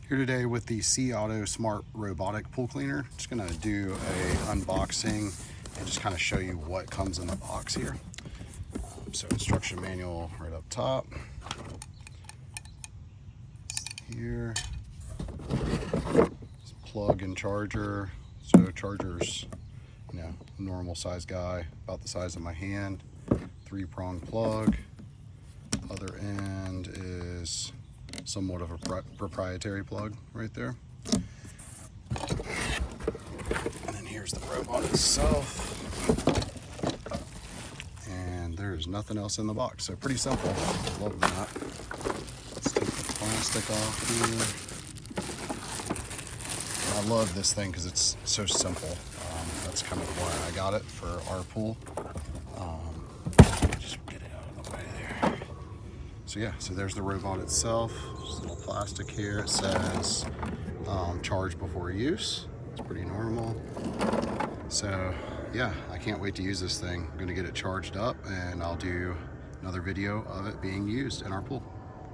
Here today with the Seauto Smart Robotic Pool Cleaner. Just gonna do a unboxing and just kind of show you what comes in the box here. So instruction manual right up top. Here, plug and charger. So charger's, normal size guy, about the size of my hand. 3-prong plug. Other end is somewhat of a proprietary plug right there. And then here's the robot itself. And there's nothing else in the box, so pretty simple. Love that. Let's take the plastic off here. I love this thing because it's so simple. That's kind of why I got it for our pool. Just get it out of the way there. So yeah, so there's the robot itself. Just a little plastic here. It says charge before use. It's pretty normal. So yeah, I can't wait to use this thing. I'm gonna get it charged up and I'll do another video of it being used in our pool.